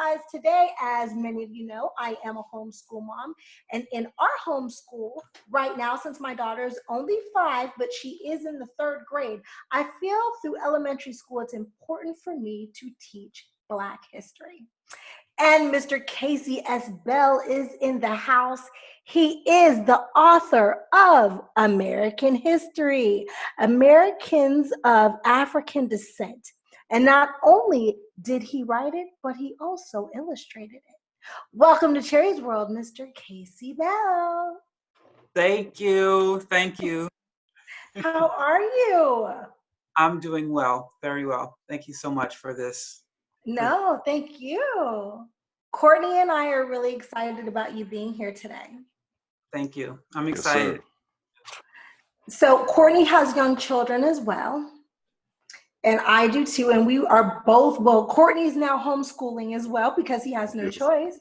guys. Today, as many of you know, I am a homeschool mom. And in our homeschool right now, since my daughter is only 5, but she is in the 3rd grade, I feel through elementary school, it's important for me to teach Black history. And Mr. Casey S. Bell is in the house. He is the author of American History, Americans of African Descent. And not only did he write it, but he also illustrated it. Welcome to Cherie's World, Mr. Casey Bell. Thank you. Thank you. How are you? I'm doing well, very well. Thank you so much for this. No, thank you. Courtney and I are really excited about you being here today. Thank you. I'm excited. Yes, so Courtney has young children as well. And I do too. And we are both, well, Courtney's now homeschooling as well because he has no choice.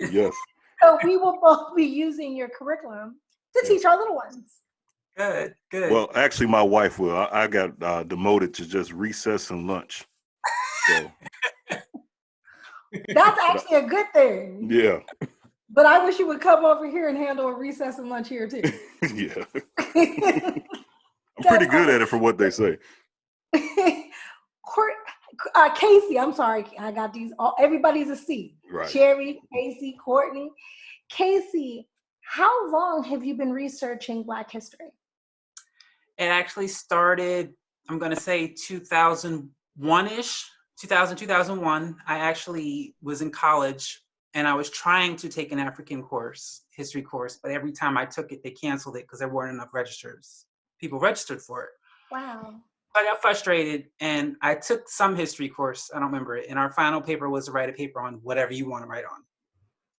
Right. Yes. So we will both be using your curriculum to teach our little ones. Good, good. Well, actually, my wife will. I got demoted to just recess and lunch. So. That's actually a good thing. Yeah. But I wish you would come over here and handle a recess and lunch here too. Yeah. I'm pretty good at it for what they say. Casey, I'm sorry, I got these. Everybody's a C. Right. Cherie, Casey, Courtney. Casey, how long have you been researching Black history? It actually started, I'm going to say 2001-ish, 2001. I actually was in college and I was trying to take an African history course, but every time I took it, they canceled it because there weren't enough people registered for it. Wow. I got frustrated and I took some history course. I don't remember it. And our final paper was to write a paper on whatever you want to write on.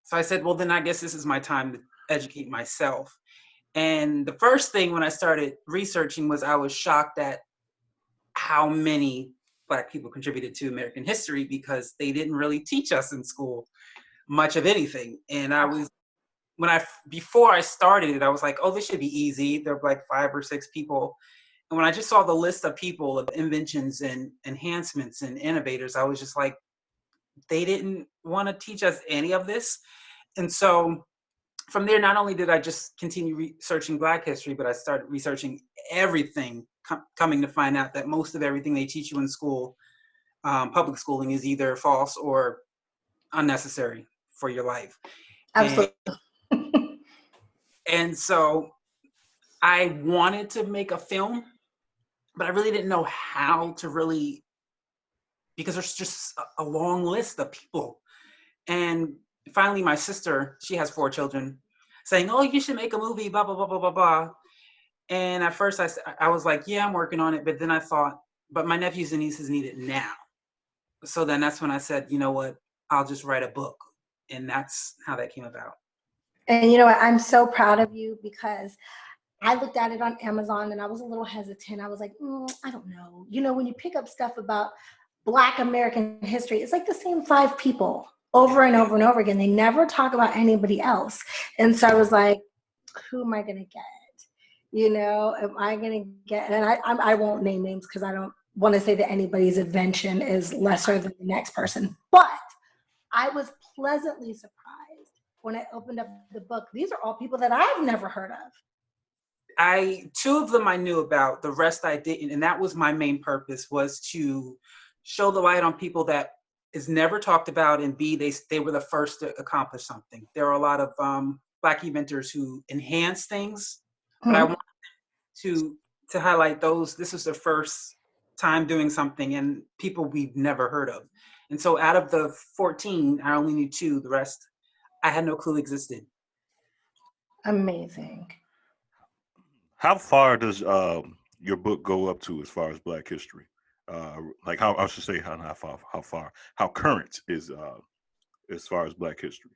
So I said, well, then I guess this is my time to educate myself. And the first thing when I started researching was I was shocked at how many Black people contributed to American history because they didn't really teach us in school much of anything. And before I started it, I was like, oh, this should be easy. There were like 5 or 6 people. And when I just saw the list of people, of inventions and enhancements and innovators, I was just like, they didn't want to teach us any of this. And so from there, not only did I just continue researching Black history, but I started researching everything, coming to find out that most of everything they teach you in school, public schooling, is either false or unnecessary for your life. Absolutely. And so I wanted to make a film, but I really didn't know how to really, because there's just a long list of people. And finally, my sister, she has 4 children, saying, oh, you should make a movie, blah, blah, blah, blah, blah, blah. And at first I was like, yeah, I'm working on it. But then I thought, but my nephews and nieces need it now. So then that's when I said, you know what, I'll just write a book. And that's how that came about. And you know what, I'm so proud of you because I looked at it on Amazon and I was a little hesitant. I was like, I don't know. You know, when you pick up stuff about Black American history, it's like the same 5 people over and over and over again. They never talk about anybody else. And so I was like, who am I going to get? You know, am I going to get, and I won't name names because I don't want to say that anybody's invention is lesser than the next person. But I was pleasantly surprised when I opened up the book. These are all people that I've never heard of. 2 of them I knew about, the rest I didn't. And that was my main purpose, was to show the light on people that is never talked about, and B, they were the first to accomplish something. There are a lot of Black inventors who enhance things, but I wanted to highlight those. This is their first time doing something and people we've never heard of. And so out of the 14, I only knew 2. The rest, I had no clue existed. Amazing. How far does your book go up to as far as Black history? Like how current is as far as Black history?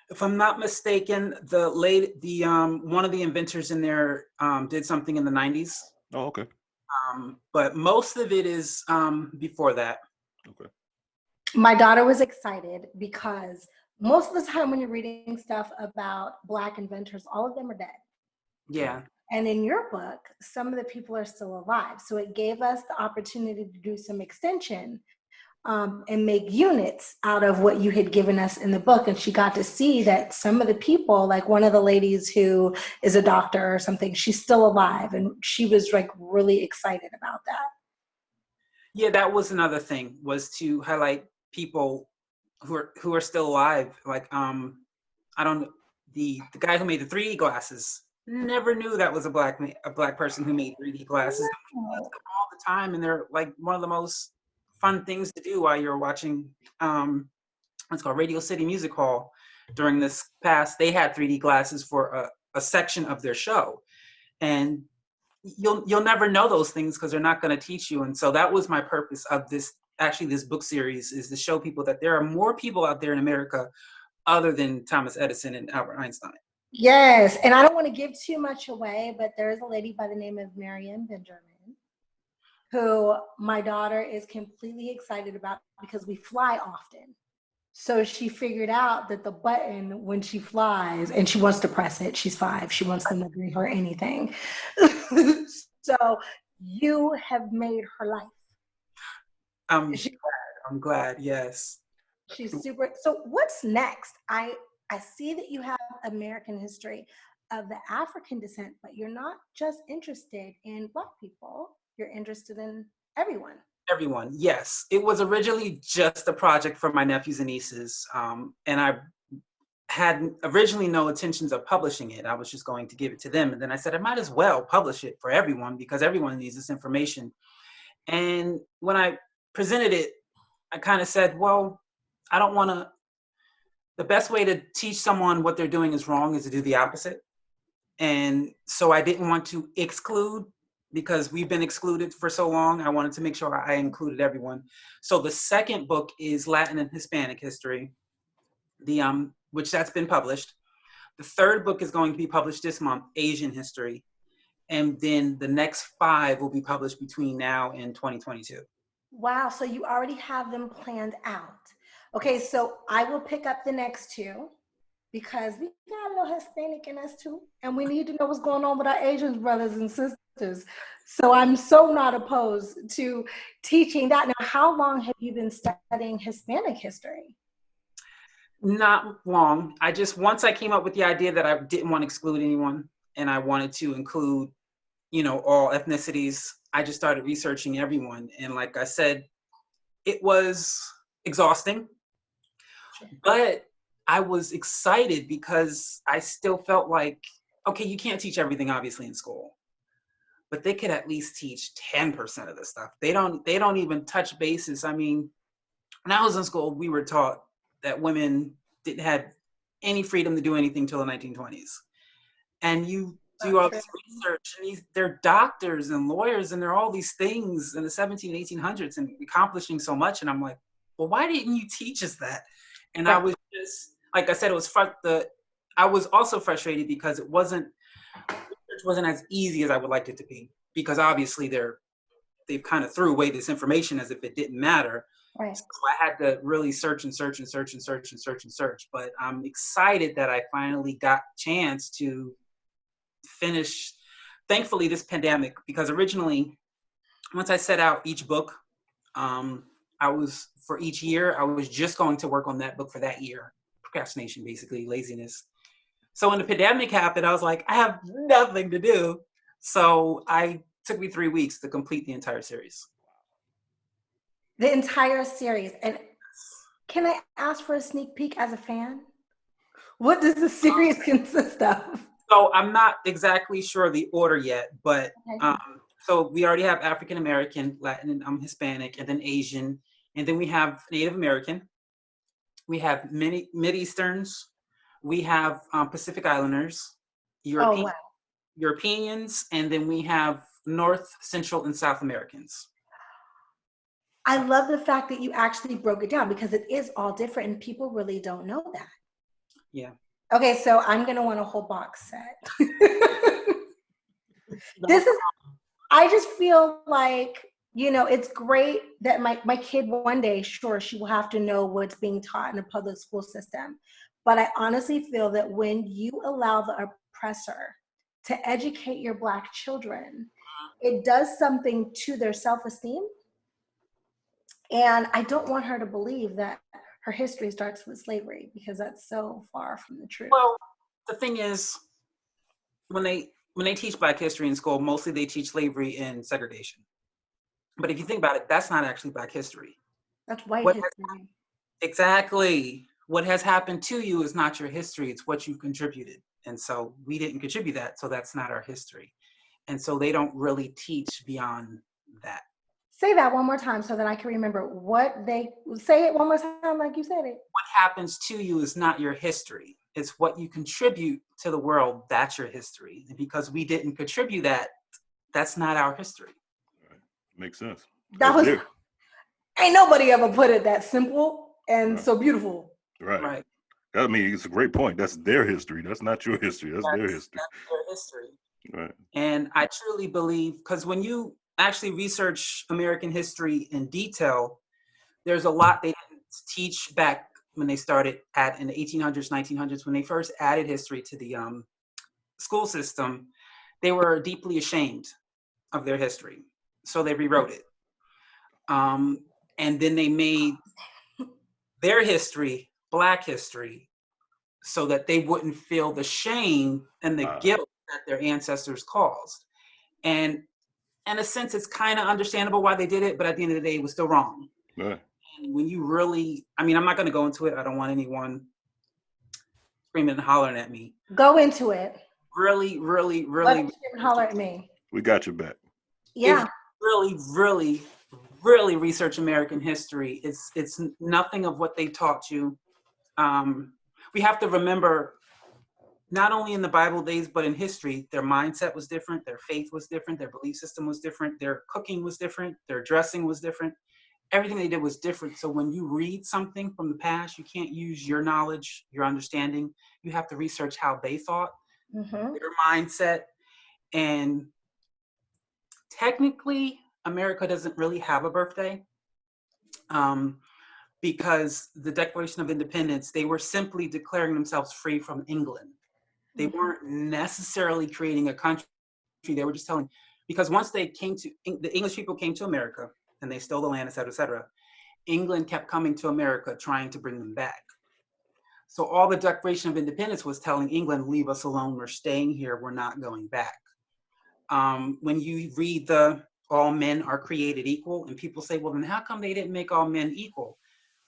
If I'm not mistaken, one of the inventors in there did something in the 90s. Oh, okay. But most of it is before that. Okay. My daughter was excited because most of the time when you're reading stuff about Black inventors, all of them are dead. Yeah. And in your book, some of the people are still alive. So it gave us the opportunity to do some extension and make units out of what you had given us in the book. And she got to see that some of the people, like one of the ladies who is a doctor or something, she's still alive. And she was like really excited about that. Yeah, that was another thing, was to highlight people who are still alive. Like I don't the guy who made the 3D glasses, never knew that was a black person who made 3D glasses. Wow. All the time, and they're like one of the most fun things to do while you're watching what's called Radio City Music Hall. During this past, they had 3D glasses for a section of their show, and you'll never know those things because they're not going to teach you. And so that was my purpose of this book series, is to show people that there are more people out there in America other than Thomas Edison and Albert Einstein. Yes, and I don't want to give too much away, but there is a lady by the name of Marianne Benjamin, who my daughter is completely excited about because we fly often. So she figured out that the button when she flies, and she wants to press it, she's 5, she wants them to bring her anything. So you have made her life. I'm glad, yes. She's super. So what's next? I see that you have American history of the African descent, but you're not just interested in Black people, you're interested in everyone. Everyone, yes. It was originally just a project for my nephews and nieces, and I had originally no intentions of publishing it. I was just going to give it to them, and then I said I might as well publish it for everyone because everyone needs this information. And when I presented it, I kind of said, well, I don't want to. The best way to teach someone what they're doing is wrong is to do the opposite. And so I didn't want to exclude, because we've been excluded for so long. I wanted to make sure I included everyone. So the second book is Latin and Hispanic history, which that's been published. The third book is going to be published this month, Asian history. And then the next 5 will be published between now and 2022. Wow, so you already have them planned out. Okay, so I will pick up the next 2 because we got a little Hispanic in us too, and we need to know what's going on with our Asian brothers and sisters. So I'm so not opposed to teaching that. Now, how long have you been studying Hispanic history? Not long. Once I came up with the idea that I didn't want to exclude anyone and I wanted to include, all ethnicities, I just started researching everyone. And like I said, it was exhausting, but I was excited because I still felt like, okay, you can't teach everything obviously in school, but they could at least teach 10% of the stuff. They don't even touch bases. I mean, when I was in school, we were taught that women didn't have any freedom to do anything till the 1920s. And you do all this research, and they're doctors and lawyers, and they're all these things in the 1800s and accomplishing so much. And I'm like, well, why didn't you teach us that? And I was just, like I said, I was also frustrated because research wasn't as easy as I would like it to be, because obviously they've kind of threw away this information as if it didn't matter. Right. So I had to really search and search and search and search and search and search. But I'm excited that I finally got a chance to finish, thankfully, this pandemic, because originally, once I set out each book, for each year, I was just going to work on that book for that year. Procrastination, basically, laziness. So when the pandemic happened, I was like, I have nothing to do. So it took me 3 weeks to complete the entire series. The entire series. And can I ask for a sneak peek as a fan? What does the series consist of? So I'm not exactly sure the order yet, but Okay. So we already have African American, Latin, Hispanic, and then Asian, and then we have Native American. We have many Mid-Easterns. We have Pacific Islanders, Europeans, and then we have North, Central, and South Americans. I love the fact that you actually broke it down, because it is all different and people really don't know that. Yeah. Okay, so I'm going to want a whole box set. I just feel like, it's great that my kid one day, sure, she will have to know what's being taught in the public school system. But I honestly feel that when you allow the oppressor to educate your Black children, it does something to their self-esteem. And I don't want her to believe that her history starts with slavery, because that's so far from the truth. Well, the thing is, when they teach Black history in school, mostly they teach slavery and segregation. But if you think about it, that's not actually Black history. That's white What history. exactly what has happened to you is not your history; it's what you've contributed. And so we didn't contribute that, so that's not our history. And so they don't really teach beyond that. Say that one more time so that I can remember what they say. It one more time like you said it. What happens to you is not your history. It's what you contribute to the world. That's your history. And because we didn't contribute that, that's not our history. Right. Makes sense. That was ain't nobody ever put it that simple and so beautiful. Right. I mean, it's a great point. That's their history. That's not your history. That's their history. That's their history. Right. And I truly believe, because when you actually research American history in detail, there's a lot they didn't teach back when they started in the 1800s, 1900s, when they first added history to the school system. They were deeply ashamed of their history, so they rewrote it. And then they made their history Black history, so that they wouldn't feel the shame and the guilt that their ancestors caused. And in a sense, it's kind of understandable why they did it, but at the end of the day, it was still wrong. Right. And when you really, I mean, I'm not going to go into it. I don't want anyone screaming and hollering at me. Go into it. Really, really, really. Let scream and holler at me. We got your back. Yeah. Really, really, really research American history. It's nothing of what they taught you. We have to remember, not only in the Bible days, but in history, their mindset was different, their faith was different, their belief system was different, their cooking was different, their dressing was different. Everything they did was different. So when you read something from the past, you can't use your knowledge, your understanding. You have to research how they thought, their mindset. And technically, America doesn't really have a birthday. Because the Declaration of Independence, they were simply declaring themselves free from England. They weren't necessarily creating a country. They were just telling, because once the English people came to America and they stole the land, et cetera, England kept coming to America trying to bring them back. So all the Declaration of Independence was telling England, leave us alone, we're staying here, we're not going back. When you read all men are created equal, and people say, well, then how come they didn't make all men equal?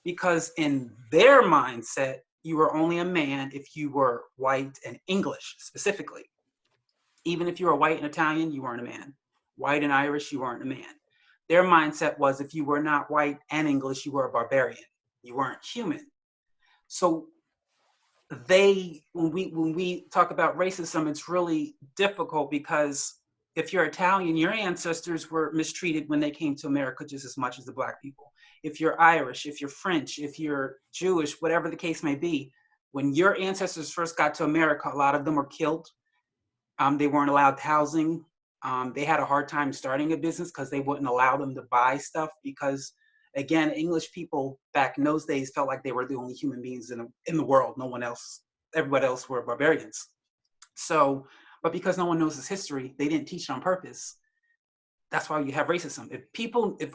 Because in their mindset, you were only a man if you were white and English specifically. Even if you were white and Italian, you weren't a man. White and Irish, you weren't a man. Their mindset was if you were not white and English, you were a barbarian. You weren't human. So when we talk about racism, it's really difficult, because if you're Italian, your ancestors were mistreated when they came to America just as much as the Black people. If you're Irish, if you're French, if you're Jewish, whatever the case may be, when your ancestors first got to America, a lot of them were killed. They weren't allowed housing. They had a hard time starting a business because they wouldn't allow them to buy stuff, because, again, English people back in those days felt like they were the only human beings in the world. No one else, everybody else were barbarians. So, but because no one knows this history, they didn't teach it on purpose. That's why you have racism. If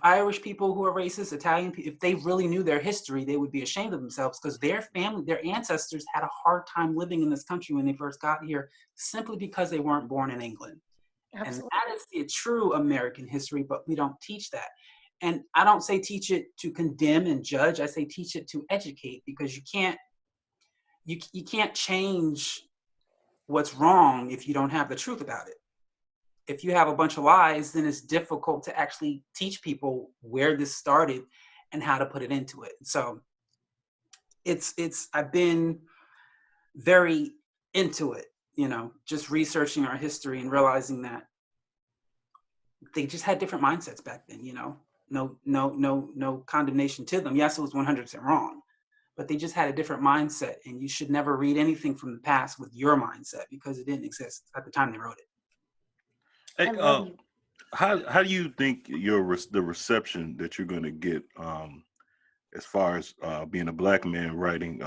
Irish people who are racist, Italian people, if they really knew their history, they would be ashamed of themselves, because their family, their ancestors had a hard time living in this country when they first got here, simply because they weren't born in England. Absolutely. And that is the true American history, but we don't teach that. And I don't say teach it to condemn and judge. I say teach it to educate, because you can't change what's wrong if you don't have the truth about it. If you have a bunch of lies, then it's difficult to actually teach people where this started and how to put it into it. So I've been very into it, just researching our history and realizing that they just had different mindsets back then, no condemnation to them. Yes, it was 100% wrong, but they just had a different mindset, and you should never read anything from the past with your mindset, because it didn't exist at the time they wrote it. Hey, how do you think the reception that you're going to get as far as being a Black man writing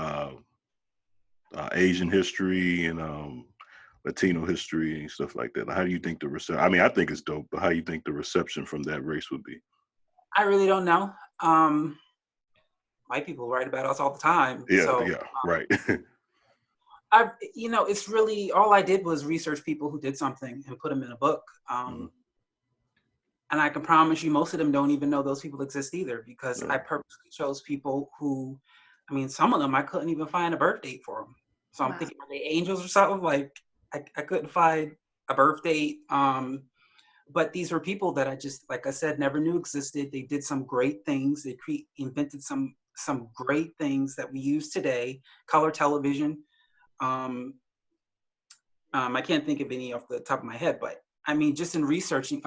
Asian history and Latino history and stuff like that? How do you think the reception? I mean, I think it's dope, but how do you think the reception from that race would be? I really don't know. White people write about us all the time. Yeah, So yeah, right. it's really, all I did was research people who did something and put them in a book. Mhm. And I can promise you, most of them don't even know those people exist either, because Yeah. I purposely chose people who, I mean, some of them I couldn't even find a birth date for them. So I'm Wow. thinking, are they angels or something? Like, I couldn't find a birth date. But these were people that I just, like I said, never knew existed. They did some great things. They invented some great things that we use today. Color television. I can't think of any off the top of my head, but I mean, just in researching,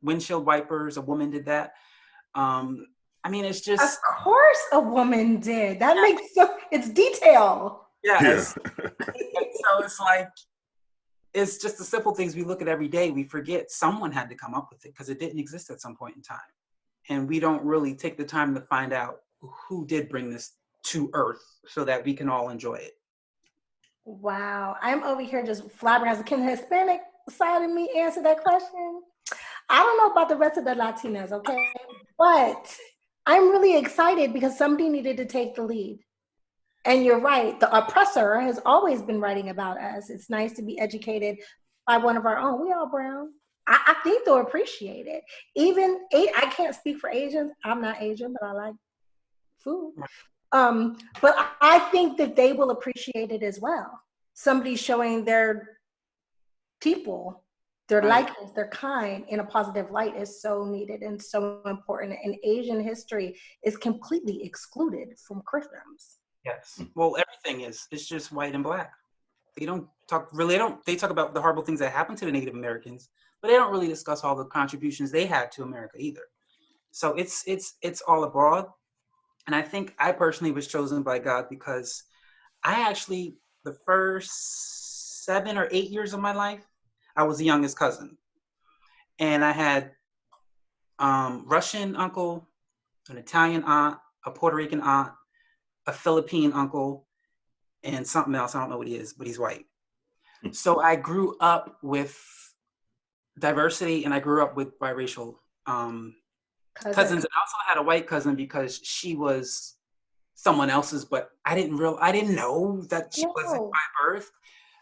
windshield wipers, a woman did that. I mean, it's Of just, course a woman did. That makes it's detail. Yeah. yes. So it's like, it's just the simple things we look at every day. We forget someone had to come up with it because it didn't exist at some point in time. And we don't really take the time to find out who did bring this to Earth so that we can all enjoy it. Wow. I'm over here just flabbergasted. Can the Hispanic side of me answer that question? I don't know about the rest of the Latinas, okay? But I'm really excited because somebody needed to take the lead. And you're right, the oppressor has always been writing about us. It's nice to be educated by one of our own. We all brown. I think they'll appreciate it. Even, I can't speak for Asians. I'm not Asian, but I like food. But I think that they will appreciate it as well. Somebody showing their people, their Right. likeness, their kind in a positive light is so needed and so important. And Asian history is completely excluded from curriculums. Yes. Well, everything is. It's just white and black. They don't talk really. They talk about the horrible things that happened to the Native Americans, but they don't really discuss all the contributions they had to America either. So it's all abroad. And I think I personally was chosen by God because I actually, the first 7 or 8 years of my life, I was the youngest cousin. And I had Russian uncle, an Italian aunt, a Puerto Rican aunt, a Philippine uncle, and something else. I don't know what he is, but he's white. So I grew up with diversity, and I grew up with biracial cousins. And I also had a white cousin because she was someone else's, but I didn't know that she wasn't by birth,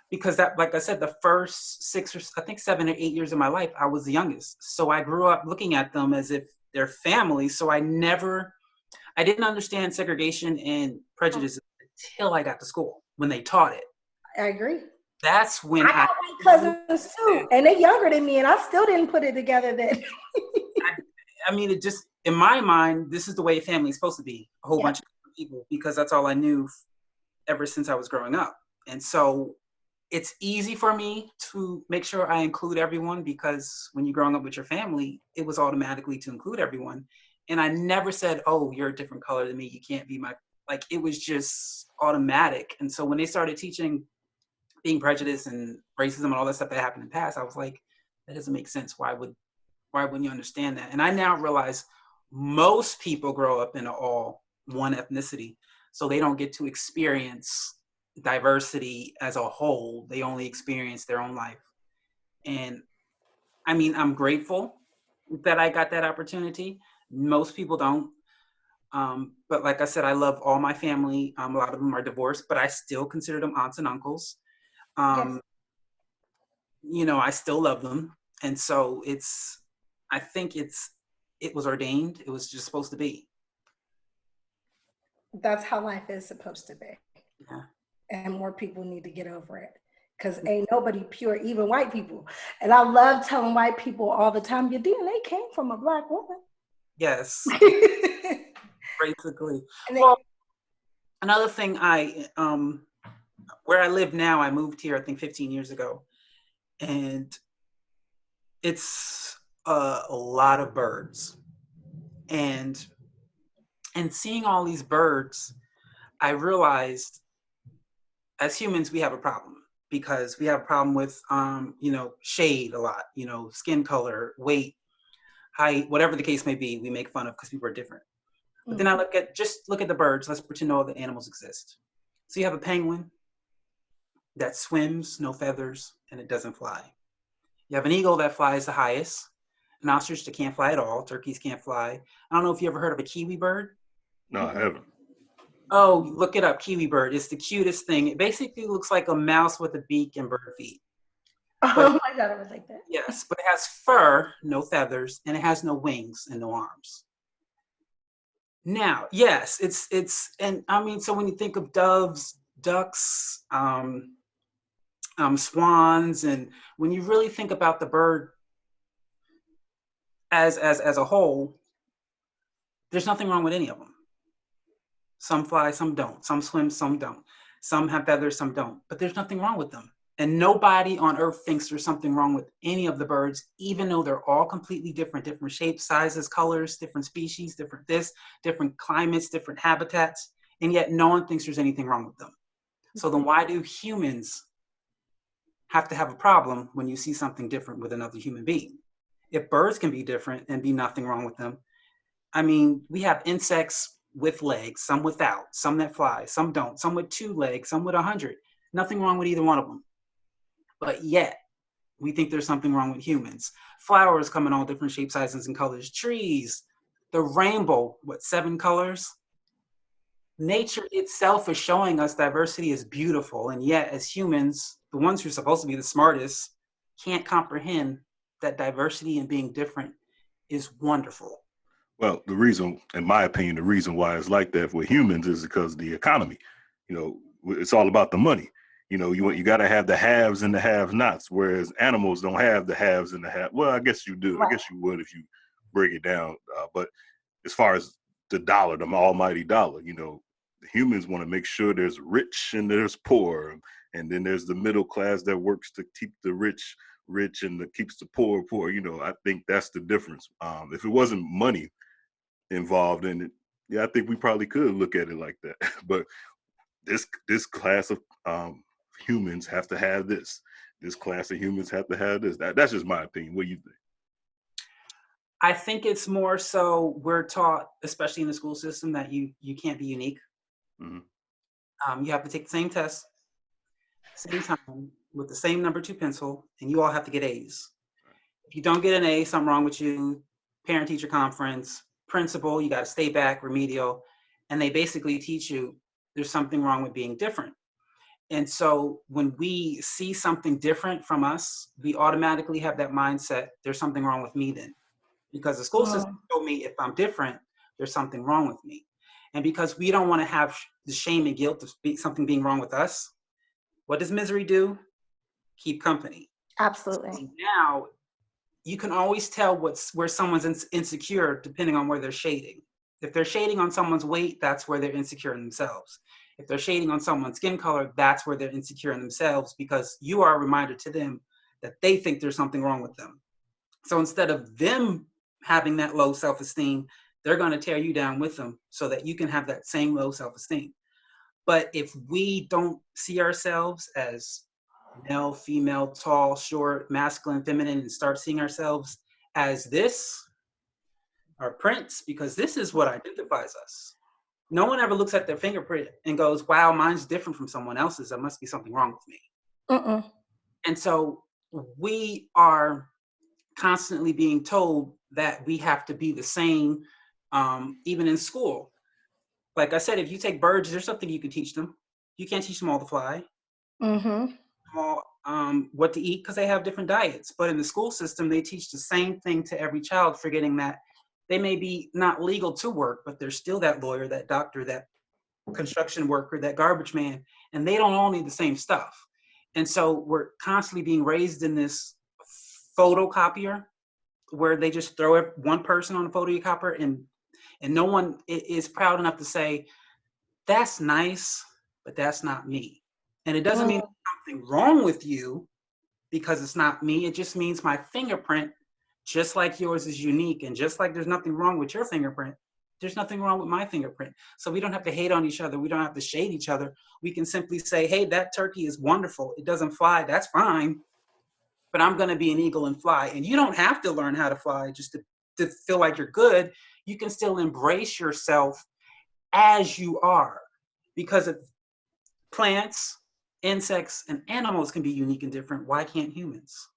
because that, like I said, the first 7 or 8 years of my life, I was the youngest. So I grew up looking at them as if they're family. So I didn't understand segregation and prejudice until I got to school when they taught it. I agree. That's when I got white cousins too, and they're younger than me, and I still didn't put it together then. I mean, it just, in my mind, this is the way a family is supposed to be, a whole bunch of people, because that's all I knew ever since I was growing up. And so it's easy for me to make sure I include everyone, because when you're growing up with your family, it was automatically to include everyone. And I never said, oh, you're a different color than me, you can't be it was just automatic. And so when they started teaching being prejudiced and racism and all that stuff that happened in the past, I was like, that doesn't make sense. Why wouldn't you understand that? And I now realize most people grow up in all one ethnicity, so they don't get to experience diversity as a whole. They only experience their own life. And I mean, I'm grateful that I got that opportunity. Most people don't. But like I said, I love all my family. A lot of them are divorced, but I still consider them aunts and uncles. Yes. I still love them. And so I think it was ordained. It was just supposed to be. That's how life is supposed to be. Yeah. And more people need to get over it, because ain't nobody pure, even white people. And I love telling white people all the time, your DNA came from a Black woman. Yes. Basically. And well, another thing, where I live now, I moved here, I think 15 years ago. And it's a lot of birds. And seeing all these birds, I realized as humans, we have a problem, because we have a problem with, shade a lot, skin color, weight, height, whatever the case may be, we make fun of because people are different. But then I look at the birds. Let's pretend no other animals exist. So you have a penguin that swims, no feathers, and it doesn't fly. You have an eagle that flies the highest, An ostrich that can't fly at all. Turkeys can't fly. I don't know if you ever heard of a kiwi bird. No, I haven't. Oh, look it up, kiwi bird. It's the cutest thing. It basically looks like a mouse with a beak and bird feet. But, Oh my God, I would like that. yes, but it has fur, no feathers, and it has no wings and no arms. Now, yes, and I mean, so when you think of doves, ducks, swans, and when you really think about the bird as a whole, there's nothing wrong with any of them. Some fly, some don't. Some swim, some don't. Some have feathers, some don't. But there's nothing wrong with them. And nobody on earth thinks there's something wrong with any of the birds, even though they're all completely different shapes, sizes, colors, different species, different climates, different habitats. And yet no one thinks there's anything wrong with them. So then why do humans have to have a problem when you see something different with another human being? If birds can be different and be nothing wrong with them, I mean, we have insects with legs, some without, some that fly, some don't, some with 2 legs, some with 100. Nothing wrong with either one of them. But yet, we think there's something wrong with humans. Flowers come in all different shapes, sizes, and colors. Trees, the rainbow, 7 colors? Nature itself is showing us diversity is beautiful, and yet as humans, the ones who are supposed to be the smartest, can't comprehend that diversity and being different is wonderful. Well, the reason, in my opinion, the reason why it's like that with humans is because of the economy. You know, it's all about the money. You know, you got to have the haves and the have-nots, whereas animals don't have the haves and the have. Well, I guess you do. Right. I guess you would if you break it down. But as far as the dollar, the almighty dollar, you know, the humans want to make sure there's rich and there's poor, and then there's the middle class that works to keep the rich and that keeps the poor poor. You know, I think that's the difference. If it wasn't money involved in it, yeah, I think we probably could look at it like that. But this class of humans have to have this. This class of humans have to have this. That's just my opinion. What do you think? I think it's more so we're taught, especially in the school system, that you can't be unique. Mm-hmm. You have to take the same test, same time, with the same number 2 pencil, and you all have to get A's. If you don't get an A, something wrong with you. Parent-teacher conference, principal, you got to stay back, remedial, and they basically teach you there's something wrong with being different. And so when we see something different from us, we automatically have that mindset, there's something wrong with me then. Because the school system told me if I'm different, there's something wrong with me. And because we don't want to have the shame and guilt of something being wrong with us, what does misery do? Keep company. Absolutely. So now, you can always tell where someone's insecure depending on where they're shading. If they're shading on someone's weight, that's where they're insecure in themselves. If they're shading on someone's skin color, that's where they're insecure in themselves, because you are a reminder to them that they think there's something wrong with them. So instead of them having that low self-esteem, they're going to tear you down with them so that you can have that same low self-esteem. But if we don't see ourselves as male, female, tall, short, masculine, feminine, and start seeing ourselves as this, our prints, because this is what identifies us. No one ever looks at their fingerprint and goes, wow, mine's different from someone else's. There must be something wrong with me. And so we are constantly being told that we have to be the same, even in school. Like I said, if you take birds, there's something you can teach them. You can't teach them all to fly. All, what to eat, because they have different diets. But in the school system, they teach the same thing to every child, forgetting that they may be not legal to work, but they're still that lawyer, that doctor, that construction worker, that garbage man, and they don't all need the same stuff. And so we're constantly being raised in this photocopier where they just throw one person on a photocopier, and no one is proud enough to say, that's nice, but that's not me. And it doesn't mean there's something wrong with you because it's not me. It just means my fingerprint, just like yours, is unique. And just like there's nothing wrong with your fingerprint, there's nothing wrong with my fingerprint. So we don't have to hate on each other. We don't have to shade each other. We can simply say, hey, that turkey is wonderful. It doesn't fly. That's fine. But I'm going to be an eagle and fly. And you don't have to learn how to fly just to feel like you're good. You can still embrace yourself as you are. Because if plants, insects, and animals can be unique and different, why can't humans?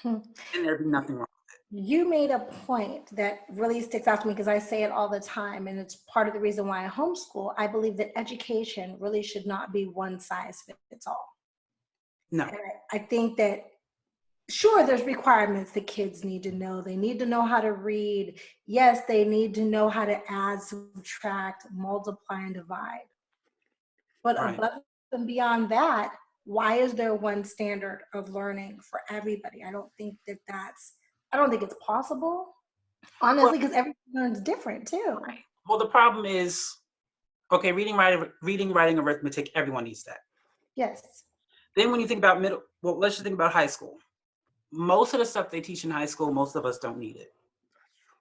And there'd be nothing wrong with it. You made a point that really sticks out to me because I say it all the time, and it's part of the reason why I homeschool. I believe that education really should not be one size fits all. No. And I think that, sure, there's requirements that kids need to know. They need to know how to read. Yes, they need to know how to add, subtract, multiply, and divide. But Right. above and beyond that, why is there one standard of learning for everybody? I don't think it's possible, Well, honestly, because everyone learns different too. right. Well, the problem is, okay, reading, writing, arithmetic, everyone needs that. Yes. Then when you think about let's just think about high school. Most of the stuff they teach in high school, most of us don't need it.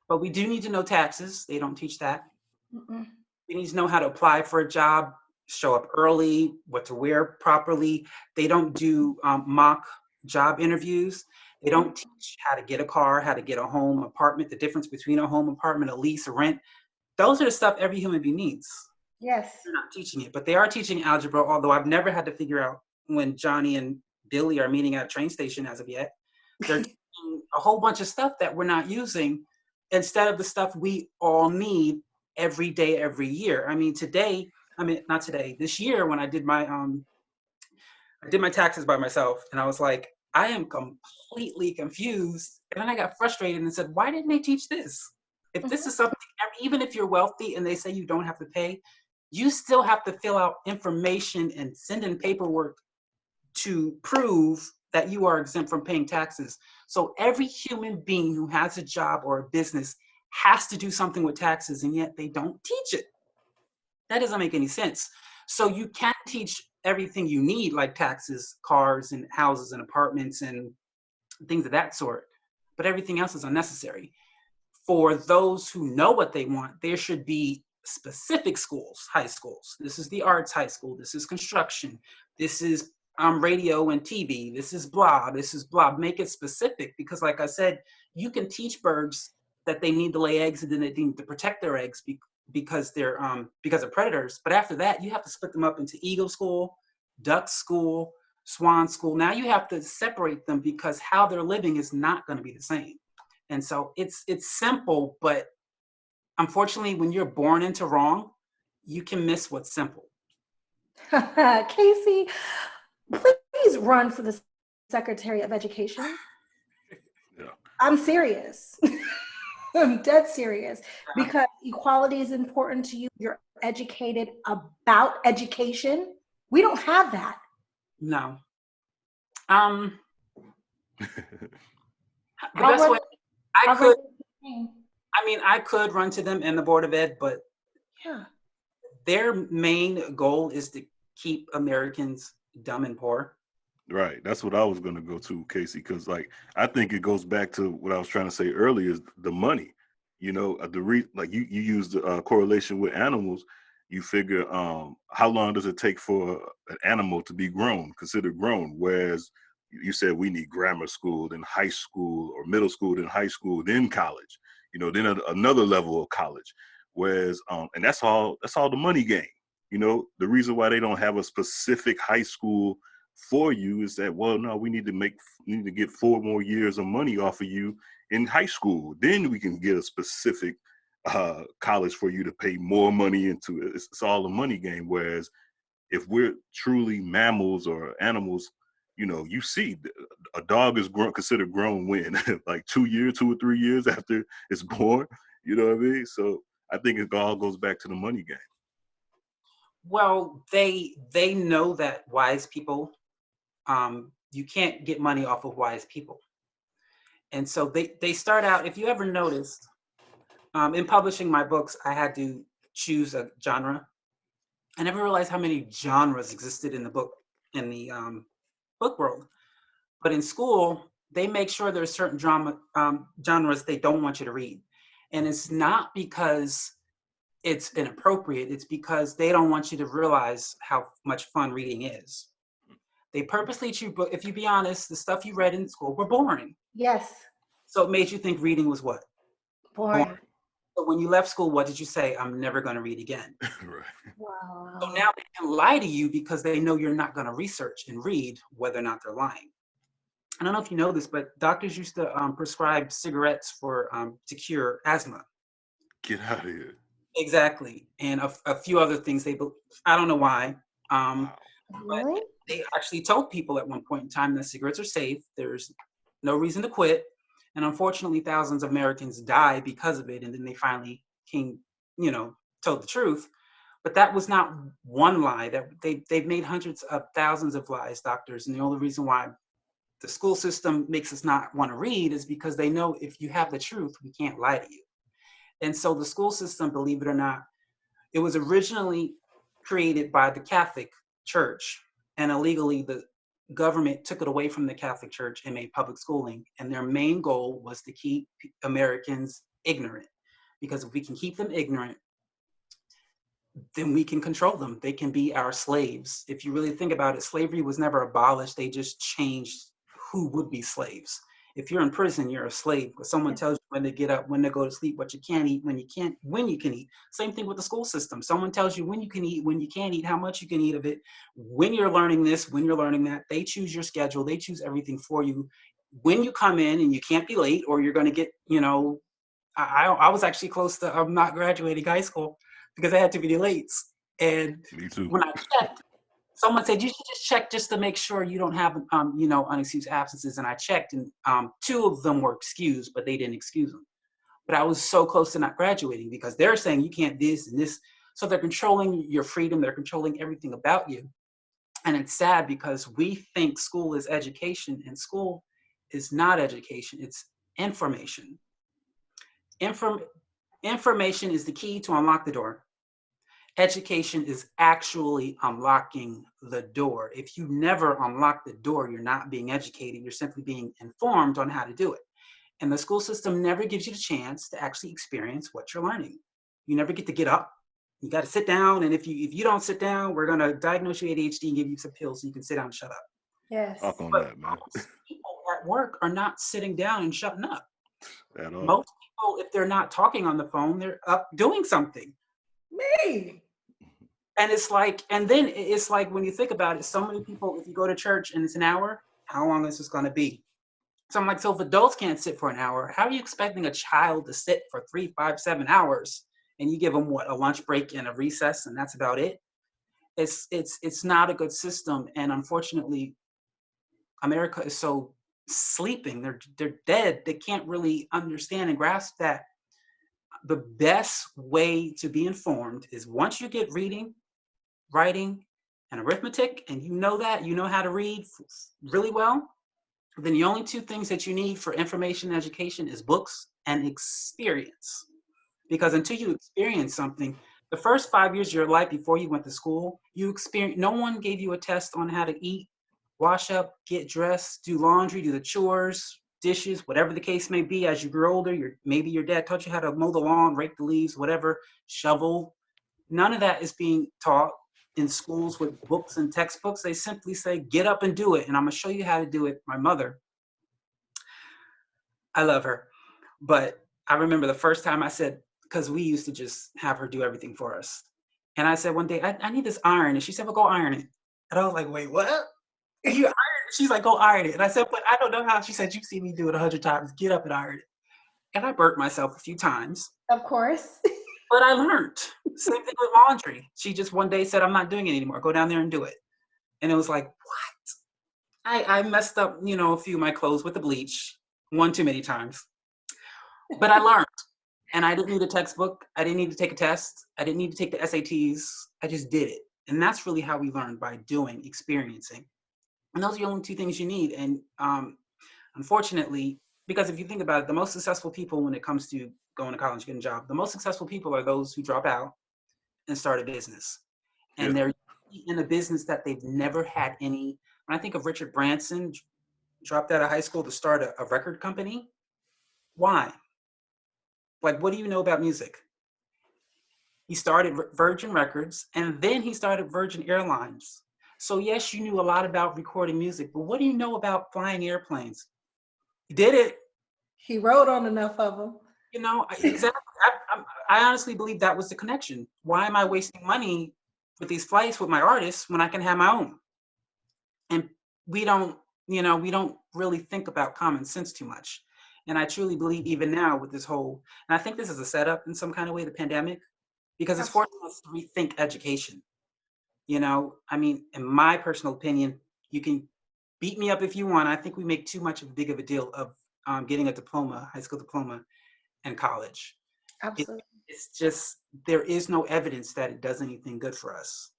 But we do need to know taxes. They don't teach that. Mm-mm. We need to know how to apply for a job, show up early, what to wear properly. They don't do mock job interviews. They don't teach how to get a car, how to get a home, apartment, the difference between a home, apartment, a lease, a rent. Those are the stuff every human being needs. Yes. They're not teaching it, but they are teaching algebra, although I've never had to figure out when Johnny and Billy are meeting at a train station as of yet. They're teaching a whole bunch of stuff that we're not using instead of the stuff we all need every day, every year. Not today, this year when I did my taxes by myself, and I was like, I am completely confused. And then I got frustrated and said, why didn't they teach this? If this is something, even if you're wealthy and they say you don't have to pay, you still have to fill out information and send in paperwork to prove that you are exempt from paying taxes. So every human being who has a job or a business has to do something with taxes, and yet they don't teach it. That doesn't make any sense. So you can teach everything you need, like taxes, cars, and houses, and apartments, and things of that sort, but everything else is unnecessary. For those who know what they want, there should be specific schools, high schools. This is the arts high school. This is construction. This is radio and TV. This is blah. This is blah. Make it specific, because like I said, you can teach birds that they need to lay eggs and then they need to protect their eggs because of predators. But after that, you have to split them up into eagle school, duck school, swan school. Now you have to separate them because how they're living is not going to be the same. And so it's simple, but unfortunately, when you're born into wrong, you can miss what's simple. Casey, please run for the Secretary of Education. Yeah. I'm serious. I'm dead serious, because equality is important to you. You're educated about education. We don't have that. No. The best way I could run to them and the Board of Ed, but yeah, their main goal is to keep Americans dumb and poor. Right. That's what I was going to go to, Casey, because I think it goes back to what I was trying to say earlier, is the money. You know, you use the correlation with animals. You figure how long does it take for an animal to be considered grown? Whereas you said we need grammar school, then high school, or middle school, then high school, then college. You know, then another level of college. Whereas and that's all the money game. You know, the reason why they don't have a specific high school for you is that, well, no, we need to get 4 more years of money off of you in high school. Then we can get a specific college for you to pay more money into it. It's all a money game. Whereas if we're truly mammals or animals, you know, you see a dog is considered grown when like 2 or 3 years after it's born. You know what I mean? So I think it all goes back to the money game. Well, they know that wise people, you can't get money off of wise people. And so they start out, if you ever noticed, in publishing my books, I had to choose a genre. I never realized how many genres existed in the book world. But in school, they make sure there's certain genres they don't want you to read. And it's not because it's inappropriate, it's because they don't want you to realize how much fun reading is. They purposely choose, but if you be honest, the stuff you read in school were boring. Yes. So it made you think reading was what? Boring. So when you left school, what did you say? I'm never going to read again. Right. Wow. So now they can lie to you because they know you're not going to research and read, whether or not they're lying. I don't know if you know this, but doctors used to prescribe cigarettes for to cure asthma. Get out of here. Exactly, and a few other things. I don't know why, Wow. but Really? they actually told people at one point in time that cigarettes are safe. There's no reason to quit, and unfortunately, thousands of Americans died because of it. And then they finally came, told the truth. But that was not one lie. That they've made hundreds of thousands of lies, doctors, and the only reason why the school system makes us not want to read is because they know if you have the truth, we can't lie to you. And so the school system, believe it or not, it was originally created by the Catholic Church, and illegally the government took it away from the Catholic Church and made public schooling. And their main goal was to keep Americans ignorant, because if we can keep them ignorant, then we can control them. They can be our slaves. If you really think about it, slavery was never abolished. They just changed who would be slaves. If you're in prison, you're a slave because someone tells you when to get up, when to go to sleep, what you can't eat, when you can eat. Same thing with the school system. Someone tells you when you can eat, when you can't eat, how much you can eat of it, when you're learning this, when you're learning that. They choose your schedule. They choose everything for you. When you come in and you can't be late, or you're going to get, I was actually close to not graduating high school because I had too many lates. And Me too. when I checked, someone said you should just check just to make sure you don't have unexcused absences. And I checked, and two of them were excused, but they didn't excuse them. But I was so close to not graduating because they're saying you can't this and this. So they're controlling your freedom. They're controlling everything about you. And it's sad because we think school is education, and school is not education. It's information. Inform- Information is the key to unlock the door. Education is actually unlocking the door. If you never unlock the door, you're not being educated. You're simply being informed on how to do it. And the school system never gives you the chance to actually experience what you're learning. You never get to get up. You got to sit down. And if you don't sit down, we're going to diagnose you ADHD and give you some pills so you can sit down and shut up. Yes. Talk on But that, man. most people at work are not sitting down and shutting up. At all. Most people, if they're not talking on the phone, they're up doing something. Me. And it's like, and then it's like when you think about it, so many people, if you go to church and it's an hour, how long is this going to be? So I'm like, so if adults can't sit for an hour, how are you expecting a child to sit for 3, 5, 7 hours? And you give them what, a lunch break and a recess, and that's about it. It's not a good system, and unfortunately, America is so sleeping. They're dead. They can't really understand and grasp that the best way to be informed is once you get reading, writing, and arithmetic, and you know how to read really well, then the only two things that you need for information and education is books and experience. Because until you experience something, the first 5 years of your life before you went to school, no one gave you a test on how to eat, wash up, get dressed, do laundry, do the chores, dishes, whatever the case may be. As you grow older, maybe your dad taught you how to mow the lawn, rake the leaves, whatever, shovel. None of that is being taught in schools with books and textbooks. They simply say, get up and do it. And I'm going to show you how to do it. My mother, I love her. But I remember the first time I said, because we used to just have her do everything for us. And I said one day, I need this iron. And she said, well, go iron it. And I was like, wait, what? You iron it? She's like, go iron it. And I said, but I don't know how. She said, you see me do it 100 times. Get up and iron it. And I burnt myself a few times. Of course. But I learned. Same thing with laundry. She just one day said, I'm not doing it anymore. Go down there and do it. And it was like, what? I messed up, a few of my clothes with the bleach one too many times. But I learned. And I didn't need a textbook. I didn't need to take a test. I didn't need to take the SATs. I just did it. And that's really how we learn, by doing, experiencing. And those are the only two things you need. And unfortunately, because if you think about it, the most successful people when it comes to going to college, getting a job, the most successful people are those who drop out and start a business. And they're in a business that they've never had any. When I think of Richard Branson, dropped out of high school to start a record company. Why? Like, what do you know about music? He started Virgin Records, and then he started Virgin Airlines. So yes, you knew a lot about recording music, but what do you know about flying airplanes? He did it. He wrote on enough of them. Exactly. I honestly believe that was the connection. Why am I wasting money with these flights with my artists when I can have my own? And we don't You know, we don't really think about common sense too much. And I truly believe even now with this whole, and I think this is a setup in some kind of way, the pandemic, because it's Absolutely. forcing us to rethink education. You know, I mean, in my personal opinion, you can beat me up if you want. I think we make too much of big of a deal of getting a diploma, high school diploma, and college. It, Absolutely. it's just, there is no evidence that it does anything good for us.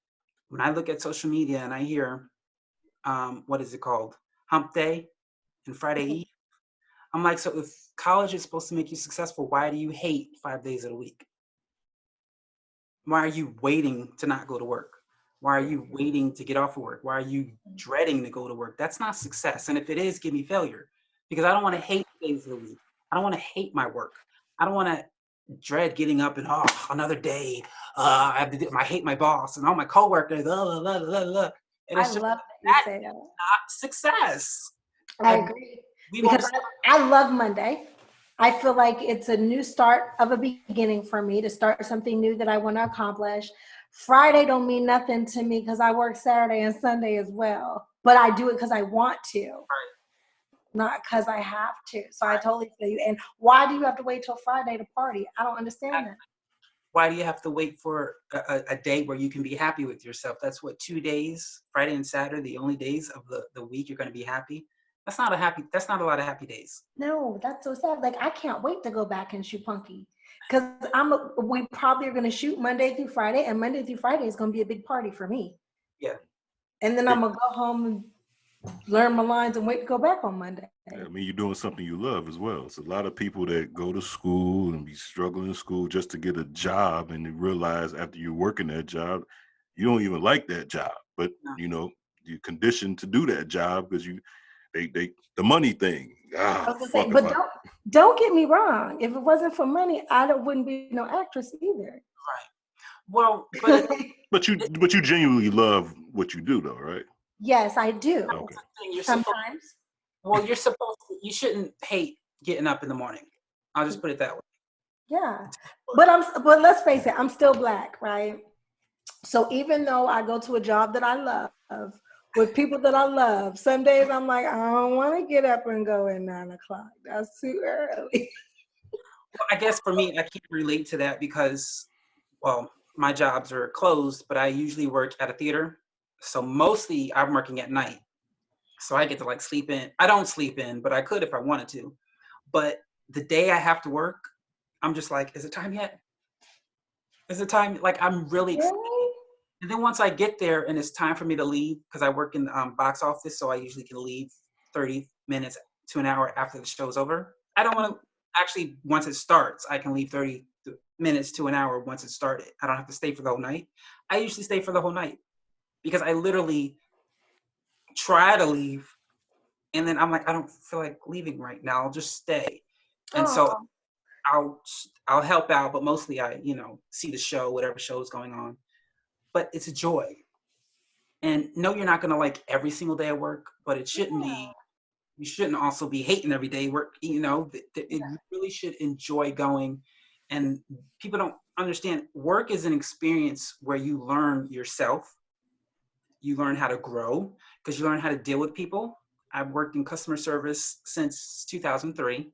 When I look at social media and I hear, what is it called? Hump Day and Friday Eve. I'm like, so if college is supposed to make you successful, why do you hate 5 days of the week? Why are you waiting to not go to work? Why are you waiting to get off of work? Why are you dreading to go to work? That's not success. And if it is, give me failure. Because I don't want to hate days of the week. I don't want to hate my work. I don't want to dread getting up and, oh, another day. I have to I hate my boss and all my coworkers. Blah, blah, blah, blah. And I it's just, love that you that's say that. not success. I And agree we won't. because I love Monday. I feel like it's a new start of a beginning for me to start something new that I want to accomplish. Friday don't mean nothing to me because I work Saturday and Sunday as well, but I do it because I want to, not because I have to. So I totally feel you. And why do you have to wait till Friday to party? I don't understand that. Why do you have to wait for a day where you can be happy with yourself? That's what, 2 days, Friday and Saturday, the only days of the week you're going to be happy. That's not a lot of happy days. No, that's so sad. Like I can't wait to go back and shoot punky because we probably are going to shoot Monday through Friday, and Monday through Friday is going to be a big party for me. Yeah. And then I'm gonna go home and learn my lines and wait to go back on Monday. I mean, you're doing something you love as well. It's a lot of people that go to school and be struggling in school just to get a job, and they realize after you're working that job, you don't even like that job. But No. you know, you're conditioned to do that job because they the money thing. I Ah, was gonna say, fuck if but I. don't get me wrong. If it wasn't for money, wouldn't be no actress either. Right. Well, but But you genuinely love what you do, though, right? Yes, I do. Okay. you're supposed. Sometimes. Well, you're supposed to. You shouldn't hate getting up in the morning. I'll just put it that way. Yeah. But let's face it, I'm still black, right? So even though I go to a job that I love with people that I love, some days I'm like, I don't want to get up and go at 9 o'clock. That's too early. Well, I guess for me, I can't relate to that because, well, my jobs are closed, but I usually work at a theater. So mostly I'm working at night. So I get to like sleep in. I don't sleep in, but I could if I wanted to. But the day I have to work, I'm just like, is it time yet? Is it time? Like, I'm really excited. Really? And then once I get there and it's time for me to leave, because I work in the box office, so I usually can leave 30 minutes to an hour after the show's over. I don't want to actually, once it starts, I can leave 30 minutes to an hour once it started. I don't have to stay for the whole night. I usually stay for the whole night because I literally try to leave and then I'm like, I don't feel like leaving right now. I'll just stay. And so Oh, I'll I'll help out, but mostly I, see the show, whatever show is going on. But it's a joy. And no, you're not gonna like every single day at work, but it shouldn't yeah. be. You shouldn't also be hating every day. Work, you really should enjoy going. And people don't understand. Work is an experience where you learn yourself. You learn how to grow because you learn how to deal with people. I've worked in customer service since 2003.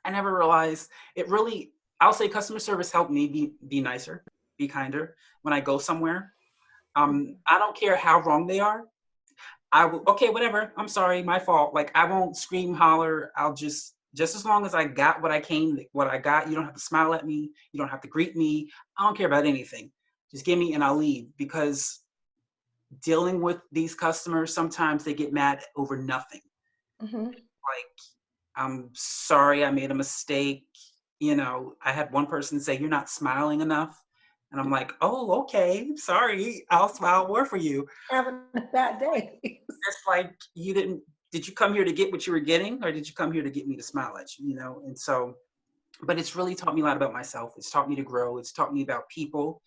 I never realized it really. I'll say customer service helped me be nicer, be kinder when I go somewhere. I don't care how wrong they are. I will, okay, whatever. I'm sorry, my fault. Like I won't scream, holler. I'll just as long as I got what I got, you don't have to smile at me. You don't have to greet me. I don't care about anything. Just give me and I'll leave because dealing with these customers, sometimes they get mad over nothing. Mm-hmm. Like, I'm sorry, I made a mistake. I had one person say, you're not smiling enough. And I'm like, oh, okay, sorry. I'll smile more for you. Having a bad day. It's like did you come here to get what you were getting or did you come here to get me to smile at you, And so, but it's really taught me a lot about myself. It's taught me to grow. It's taught me about people.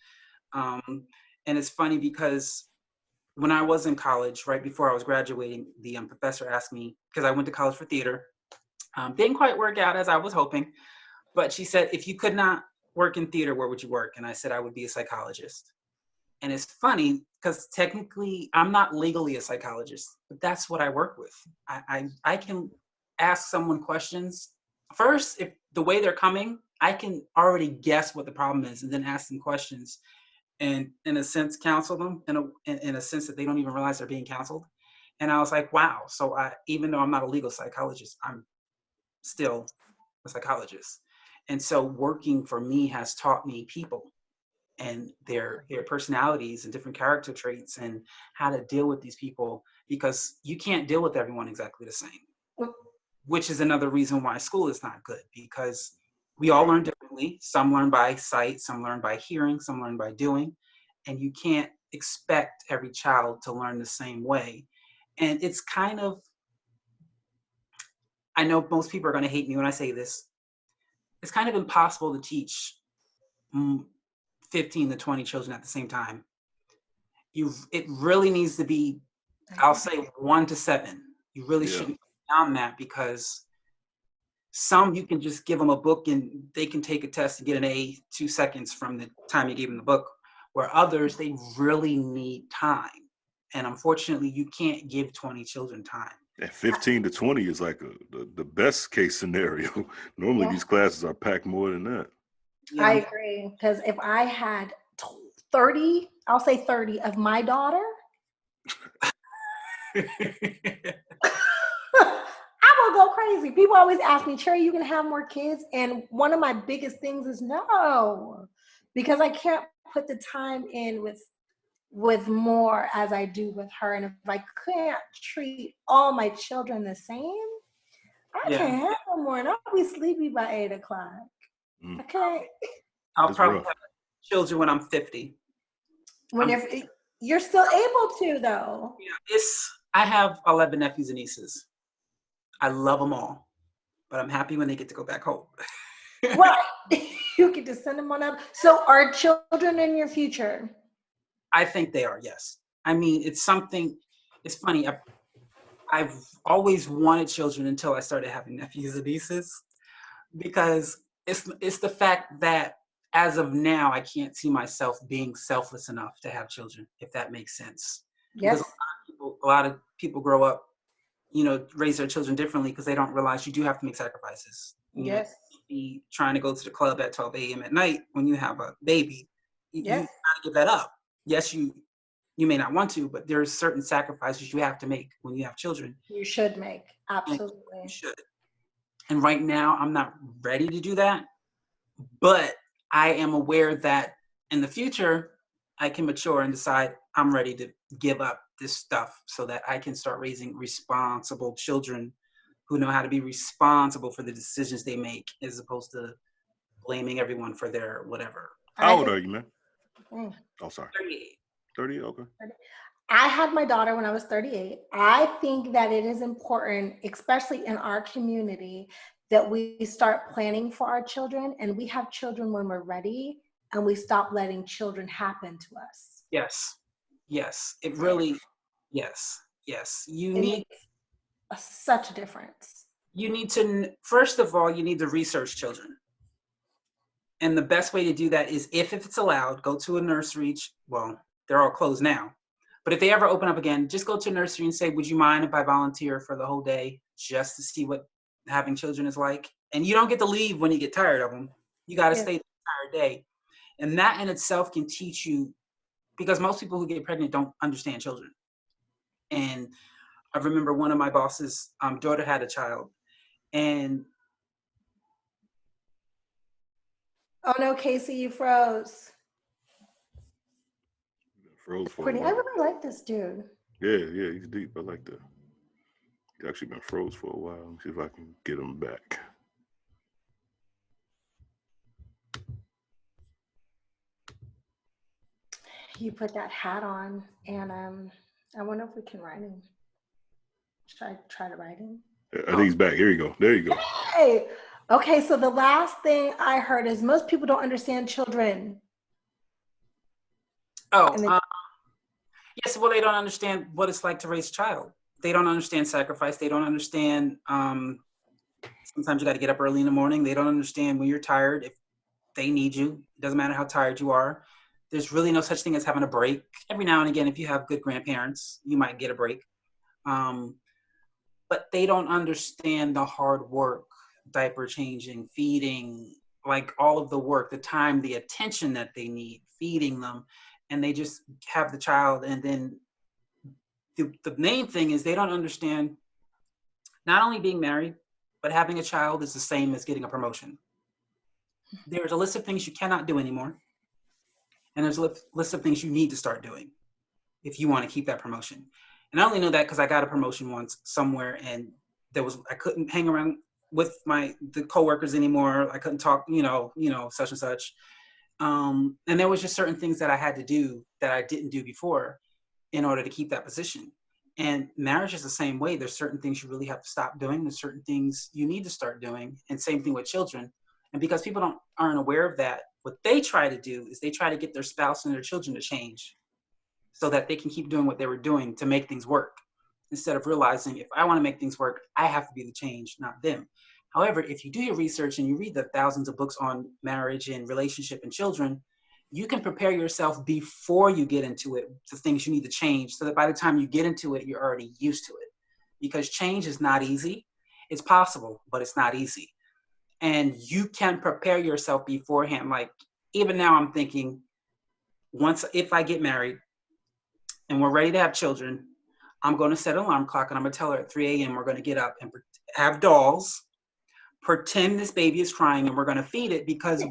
And it's funny because when I was in college, right before I was graduating, the professor asked me, because I went to college for theater, didn't quite work out as I was hoping, but she said, if you could not work in theater, where would you work? And I said, I would be a psychologist. And it's funny because technically I'm not legally a psychologist, but that's what I work with. I can ask someone questions. First, if the way they're coming, I can already guess what the problem is and then ask them questions and in a sense counsel them in a sense that they don't even realize they're being counseled. And I was like, wow. So even though I'm not a legal psychologist, I'm still a psychologist. And so working for me has taught me people and their personalities and different character traits and how to deal with these people, because you can't deal with everyone exactly the same, which is another reason why school is not good, because we all learn differently. Some learn by sight, some learn by hearing, some learn by doing, and you can't expect every child to learn the same way. And it's kind of, I know most people are going to hate me when I say this, it's kind of impossible to teach 15 to 20 children at the same time. It really needs to be, I'll say 1 to 7. You really shouldn't go down that, because some you can just give them a book and they can take a test and get an A 2 seconds from the time you gave them the book, where others, they really need time. And unfortunately, you can't give 20 children time. And 15 to 20 is like the best case scenario. Normally these classes are packed more than that. Yeah. I agree, because if I had 30, I'll say 30 of my daughter, I will go crazy. People always ask me, Cherie, you can have more kids? And one of my biggest things is no, because I can't put the time in with more as I do with her. And if I can't treat all my children the same, I can't have no more, and I'll be sleepy by 8 o'clock. Okay. I'll probably have children when I'm 50. You're still able to, though. Yeah, I have 11 nephews and nieces. I love them all, but I'm happy when they get to go back home. Right. You get to send them on out. So are children in your future? I think they are, yes. I mean, it's funny. I've always wanted children until I started having nephews and nieces, because it's the fact that as of now, I can't see myself being selfless enough to have children, if that makes sense. Yes. Because a lot of people grow up, raise their children differently because they don't realize you do have to make sacrifices. Yes. Be trying to go to the club at 12 a.m. at night when you have a baby. You got to give that up. Yes, you may not want to, but there's certain sacrifices you have to make when you have children. You should make. Absolutely. You should. And right now, I'm not ready to do that. But I am aware that in the future, I can mature and decide I'm ready to give up this stuff so that I can start raising responsible children who know how to be responsible for the decisions they make, as opposed to blaming everyone for their whatever. How old are you, man? Oh, sorry. 38. 30, okay. I had my daughter when I was 38. I think that it is important, especially in our community, that we start planning for our children, and we have children when we're ready, and we stop letting children happen to us. Yes. It really, yes. You need such a difference. You need to, first of all, you need to research children. And the best way to do that is, if it's allowed, go to a nursery. Well, they're all closed now. But if they ever open up again, just go to a nursery and say, would you mind if I volunteer for the whole day just to see what having children is like? And you don't get to leave when you get tired of them. You got to stay the entire day. And that in itself can teach you, because most people who get pregnant don't understand children. And I remember one of my boss's daughter had a child. And oh no, Casey, you froze. Froze for Courtney, I really like this dude. Yeah, he's deep. I like that. He's actually been froze for a while. Let me see if I can get him back. You put that hat on, and I wonder if we can write him. Should I try to write him? I think he's back. Here you go. There you go. Hey. Okay, so the last thing I heard is most people don't understand children. Yes, well, they don't understand what it's like to raise a child. They don't understand sacrifice. They don't understand, sometimes you got to get up early in the morning. They don't understand when you're tired, if they need you. It doesn't matter how tired you are. There's really no such thing as having a break. Every now and again, if you have good grandparents, you might get a break. But they don't understand the hard work, diaper changing, feeding, like all of the work, the time, the attention that they need, feeding them. And they just have the child. And then the main thing is they don't understand not only being married, but having a child is the same as getting a promotion. There's a list of things you cannot do anymore. And there's a list of things you need to start doing if you want to keep that promotion. And I only know that because I got a promotion once somewhere, and I couldn't hang around with the coworkers anymore. I couldn't talk, such and such. And there was just certain things that I had to do that I didn't do before in order to keep that position. And marriage is the same way. There's certain things you really have to stop doing. There's certain things you need to start doing. And same thing with children. And because people aren't aware of that, what they try to do is they try to get their spouse and their children to change so that they can keep doing what they were doing to make things work. Instead of realizing, if I want to make things work, I have to be the change, not them. However, if you do your research and you read the thousands of books on marriage and relationship and children, you can prepare yourself before you get into it, the things you need to change, so that by the time you get into it, you're already used to it. Because change is not easy. It's possible, but it's not easy. And you can prepare yourself beforehand. Like, even now I'm thinking, if I get married and we're ready to have children, I'm going to set an alarm clock and I'm going to tell her at 3 a.m. we're going to get up and have dolls, pretend this baby is crying, and we're going to feed it, because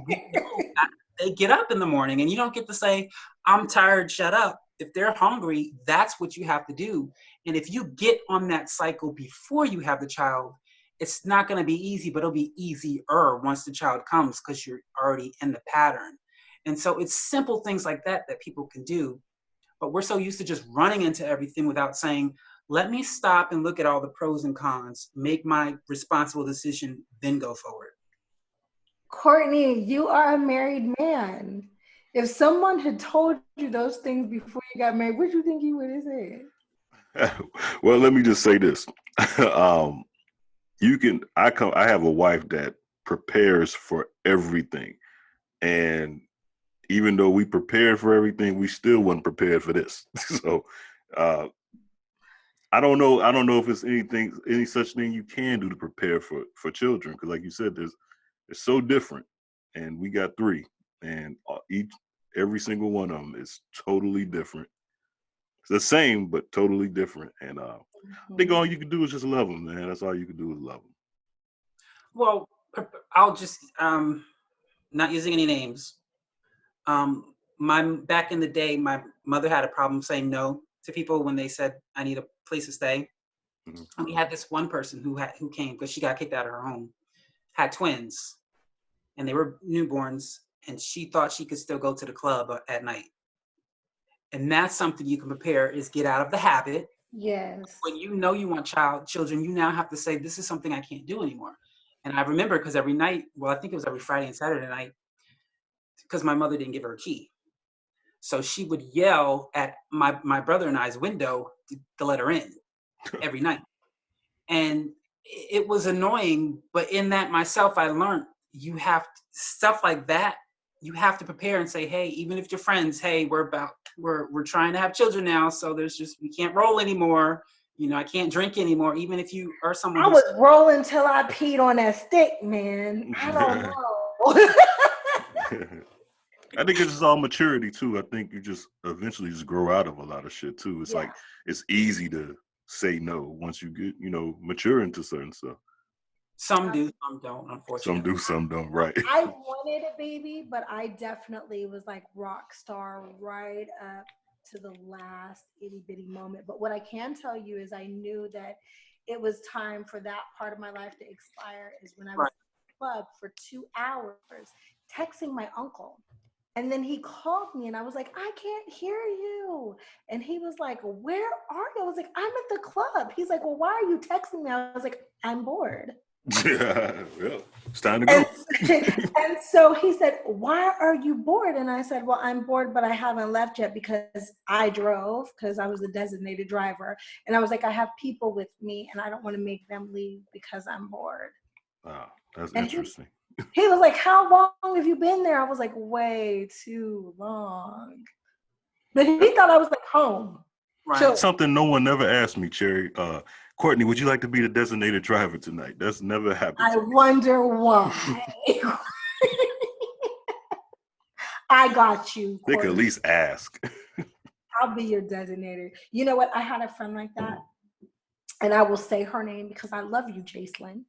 they get up in the morning and you don't get to say, I'm tired, shut up. If they're hungry, that's what you have to do. And if you get on that cycle before you have the child, it's not going to be easy, but it'll be easier once the child comes, because you're already in the pattern. And so it's simple things like that people can do. But we're so used to just running into everything without saying, let me stop and look at all the pros and cons, make my responsible decision, then go forward. Courtney, you are a married man. If someone had told you those things before you got married, what do you think you would have said? Well, let me just say this. I have a wife that prepares for everything. And even though we prepared for everything, we still wasn't prepared for this. So I don't know if it's any such thing you can do to prepare for children. Because like you said, it's so different. And we got 3, and every single one of them is totally different. It's the same, but totally different. And I think all you can do is just love them, man. That's all you can do is love them. Well, I'll just, not using any names. Back in the day, my mother had a problem saying no to people when they said, I need a place to stay. Mm-hmm. And we had this one person who came because she got kicked out of her home, had twins, and they were newborns, and she thought she could still go to the club at night. And that's something you can prepare, is get out of the habit. Yes. When you know you want children, you now have to say, this is something I can't do anymore. And I remember, because every night, I think it was every Friday and Saturday night, because my mother didn't give her a key. So she would yell at my brother and I's window to let her in every night. And it was annoying, but in that myself, I learned stuff like that. You have to prepare and say, hey, even if your friends, hey, we're trying to have children now. So we can't roll anymore. I can't drink anymore. Even if you are someone. I was rolling till I peed on that stick, man. I don't know. I think it's just all maturity too. I think you just eventually just grow out of a lot of shit too. It's like, it's easy to say no once you get, mature into certain stuff. Some do, some don't, unfortunately. Some do, some don't, right. I wanted a baby, but I definitely was like rock star right up to the last itty bitty moment. But what I can tell you is I knew that it was time for that part of my life to expire, is when I was in the club for 2 hours texting my uncle. And then he called me and I was like, I can't hear you. And he was like, where are you? I was like, I'm at the club. He's like, well, why are you texting me? I was like, I'm bored. Yeah, it's time to go. And so he said, why are you bored? And I said, well, I'm bored, but I haven't left yet because I drove, because I was the designated driver. And I was like, I have people with me and I don't want to make them leave because I'm bored. Wow, that's interesting. He was like, how long have you been there? I was like, way too long. But he thought I was like home. Right. Something no one ever asked me, Cherie. Courtney, would you like to be the designated driver tonight? That's never happened. I wonder why. I got you, They could at Courtney. least ask. I'll be your designator. You know what? I had a friend like that. And I will say her name because I love you, Jacelyn.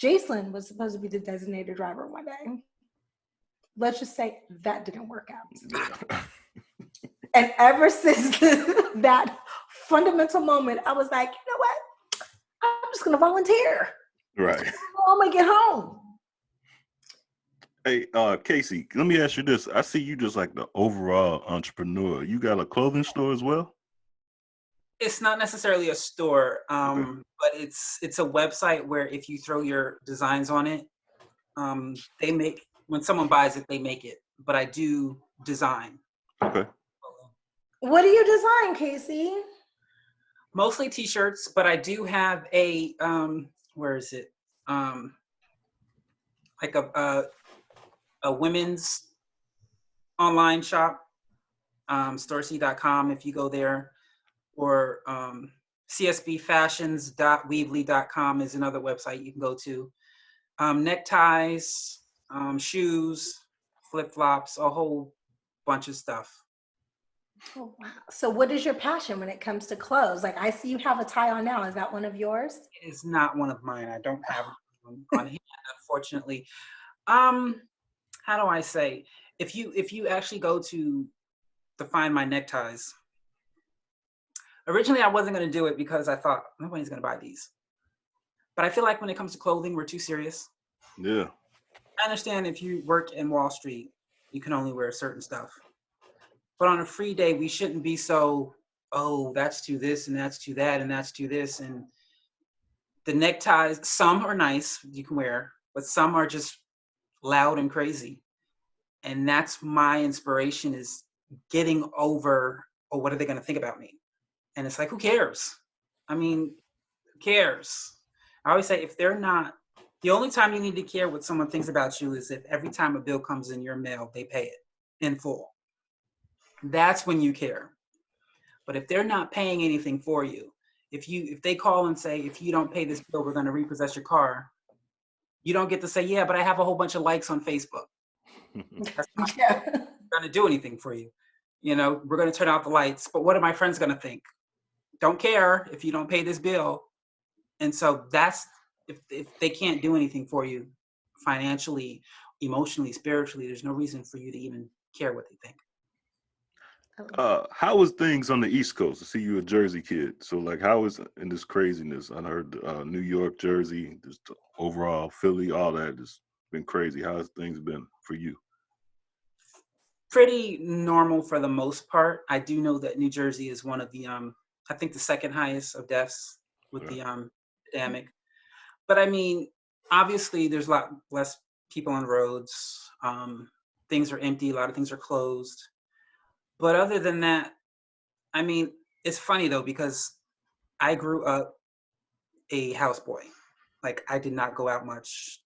Jacelyn was supposed to be the designated driver one day. Let's just say that didn't work out. Yeah. And ever since that fundamental moment, I was like, you know what? I'm just going to volunteer. Right. I'm going to get home. Hey, Casey, let me ask you this. I see you just like the overall entrepreneur. You got a clothing store as well? It's not necessarily a store, but it's a website where if you throw your designs on it, they make, when someone buys it, they make it. But I do design. Okay. What do you design, Casey? Mostly t-shirts, but I do have a where is it? Like a women's online shop, storecy.com if you go there, or csbfashions.weebly.com is another website you can go to. Neckties, shoes, flip-flops, a whole bunch of stuff. Oh, wow. So what is your passion when it comes to clothes? Like I see you have a tie on now. Is that one of yours? It is not one of mine. I don't have one on hand, unfortunately. How do I say? If you actually go to find my neckties, originally I wasn't going to do it because I thought nobody's going to buy these. But I feel like when it comes to clothing, we're too serious. Yeah. I understand if you work in Wall Street, you can only wear certain stuff. But on a free day, we shouldn't be so, oh, that's to this and that's to that and that's to this. And the neckties, some are nice, you can wear, but some are just loud and crazy. And that's my inspiration, is getting over, oh, what are they going to think about me? And it's like, who cares? I mean, who cares? I always say, if they're not, the only time you need to care what someone thinks about you is if every time a bill comes in your mail, they pay it in full. That's when you care. But if they're not paying anything for you, if they call and say, if you don't pay this bill, we're going to repossess your car, you don't get to say, yeah, but I have a whole bunch of likes on Facebook. That's not going to do anything for you. You know, we're going to turn out the lights, but what are my friends going to think? Don't care if you don't pay this bill. And so that's, if they can't do anything for you financially, emotionally, spiritually, there's no reason for you to even care what they think. How was things on the East Coast? I see you a Jersey kid. So like, how is in this craziness? I heard New York, Jersey, just overall Philly, all that has been crazy. How has things been for you? Pretty normal for the most part. I do know that New Jersey is one of the, I think the second highest of deaths with the pandemic. But I mean, obviously there's a lot less people on roads. Things are empty. A lot of things are closed. But other than that, I mean, it's funny though, because I grew up a houseboy. Like, I did not go out much.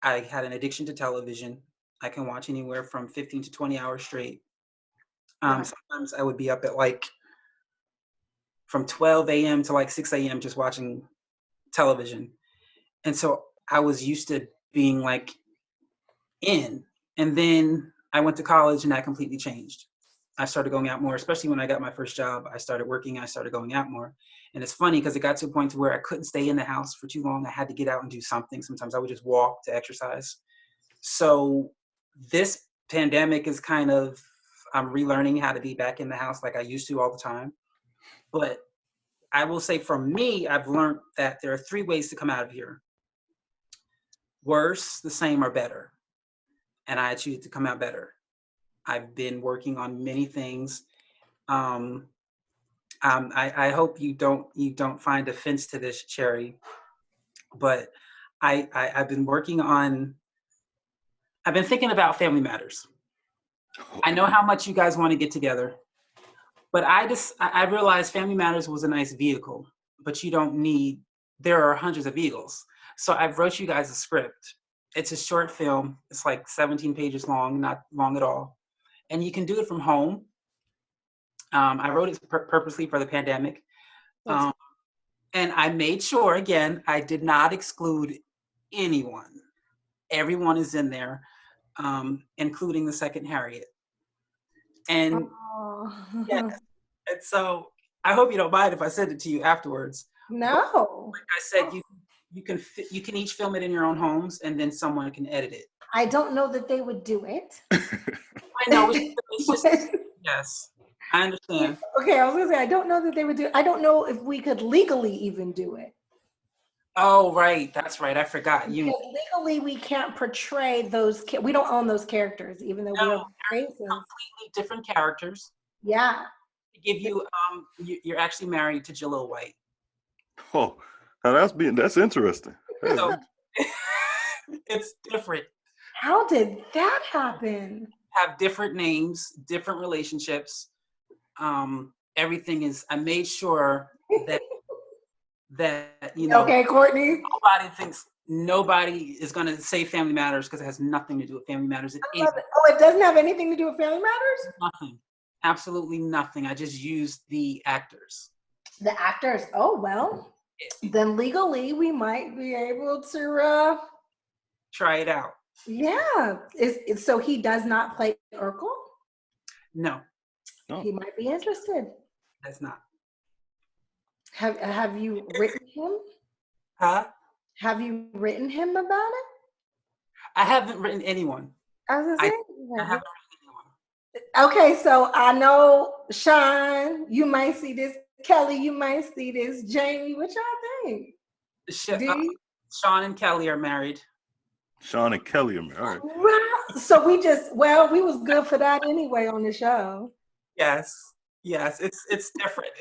I had an addiction to television. I can watch anywhere from 15 to 20 hours straight. Sometimes I would be up at like from 12 a.m. to like 6 a.m. just watching television. And so I was used to being like in. And then I went to college and that completely changed. I started going out more, especially when I got my first job. I started working, I started going out more. And it's funny because it got to a point to where I couldn't stay in the house for too long. I had to get out and do something. Sometimes I would just walk to exercise. So this pandemic is kind of, I'm relearning how to be back in the house like I used to all the time. But I will say for me, I've learned that there are 3 ways to come out of here. Worse, the same, or better. And I choose to come out better. I've been working on many things. I hope you don't find offense to this, Cherie, but I've been working on. I've been thinking about family matters. I know how much you guys want to get together, but I realized Family Matters was a nice vehicle, but you don't need. There are hundreds of vehicles, so I've wrote you guys a script, It's a short film. It's like 17 pages long, not long at all. And you can do it from home. I wrote it purposely for the pandemic. And I made sure, again, I did not exclude anyone. Everyone is in there, including the second Harriet. And yes, and so I hope you don't mind if I send it to you afterwards. No. But like I said, you can each film it in your own homes, and then someone can edit it. I don't know that they would do it. I know it's just yes, I understand. Okay, I was gonna say I don't know that they would do. I don't know if we could legally even do it. Oh, right, that's right. I forgot. Because legally, we can't portray those. We don't own those characters, even though we have faces. Completely different characters. Yeah. To give you, you're actually married to Jalil White. Oh, that's interesting. So, it's different. How did that happen? Have different names, different relationships. Everything is. I made sure that you know. Okay, Courtney. Nobody is going to say Family Matters because it has nothing to do with Family Matters. It doesn't have anything to do with Family Matters? Nothing. Absolutely nothing. I just used the actors. The actors. Oh, well, then legally we might be able to try it out. Yeah. So he does not play Urkel? No. He might be interested. That's not. Have you written him? Huh? Have you written him about it? I haven't written anyone. I was gonna say, I haven't written anyone. Okay, so I know Sean, you might see this. Kelly, you might see this. Jamie, what y'all think? Sean and Kelly are married. Sean and Kelly are married. All right. Right. So we was good for that anyway on the show. Yes. It's different.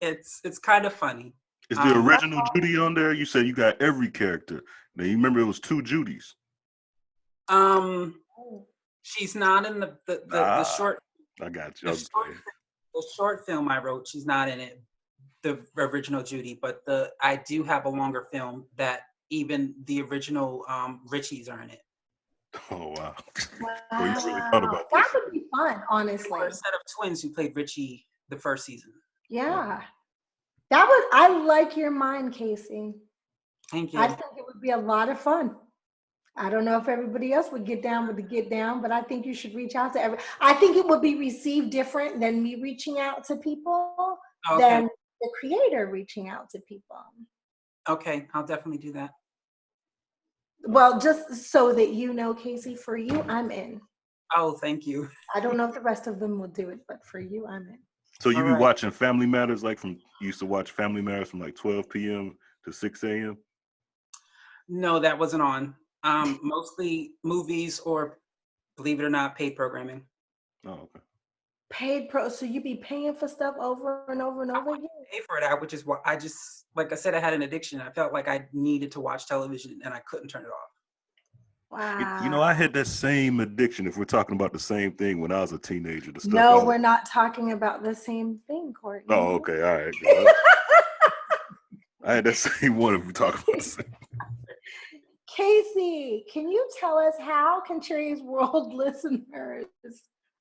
It's kind of funny. Is the original Judy on there? You said you got every character. Now you remember it was 2 Judys. She's not in the short. I got you. The short film I wrote, she's not in it. The original Judy, but I do have a longer film that even the original Richies are in it. Oh wow! Well, you really thought about that. Would be fun, honestly. A set of twins who played Richie the first season. Yeah. I like your mind, Casey. Thank you. I think it would be a lot of fun. I don't know if everybody else would get down with the get down, but I think you should reach out to I think it would be received different than me reaching out to people than the creator reaching out to people. Okay, I'll definitely do that. Well, just so that you know, Casey, for you, I'm in. Oh, thank you. I don't know if the rest of them will do it, but for you, I'm in. So you be watching Family Matters you used to watch Family Matters from like 12 p.m. to 6 a.m.? No, that wasn't on. Mostly movies or, believe it or not, paid programming. Oh, okay. So you be paying for stuff over and over and over again? Pay for it, which is what I just, like I said, I had an addiction. I felt like I needed to watch television and I couldn't turn it off. Wow. You know, I had that same addiction, if we're talking about the same thing, when I was a teenager. No, we're not talking about the same thing, Courtney. Oh, okay. All right. I had that same one if we're talking about the same. Casey, can you tell us how can Cherie's World listeners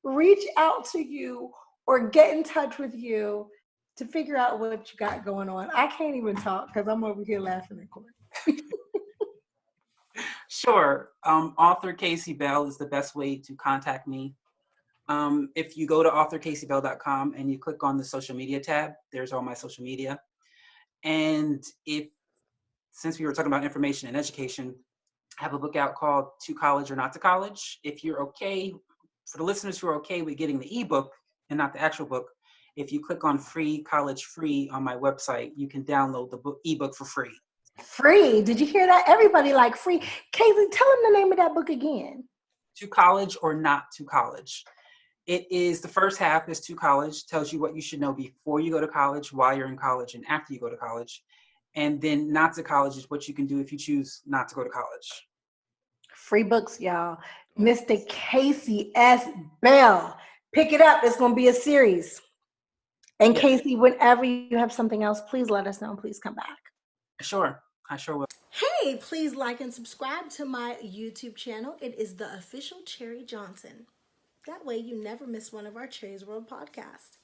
reach out to you or get in touch with you to figure out what you got going on? I can't even talk because I'm over here laughing at Courtney. Sure. Author Casey Bell is the best way to contact me. If you go to authorcaseybell.com and you click on the social media tab, there's all my social media. And since we were talking about information and education, I have a book out called To College or Not to College. If you're okay, for the listeners who are okay with getting the ebook and not the actual book, if you click on Free College Free on my website, you can download the ebook for free. Free? Did you hear that? Everybody like free. Casey, tell them the name of that book again. To College or Not to College. It is, the first half is To College, tells you what you should know before you go to college, while you're in college, and after you go to college. And then Not to College is what you can do if you choose not to go to college. Free books, y'all. Mr. Casey S. Bell. Pick it up. It's going to be a series. And Casey, whenever you have something else, please let us know. Please come back. Sure. I sure will. Hey, please like and subscribe to my YouTube channel. It is the official Cherie Johnson. That way you never miss one of our Cherie's World podcasts.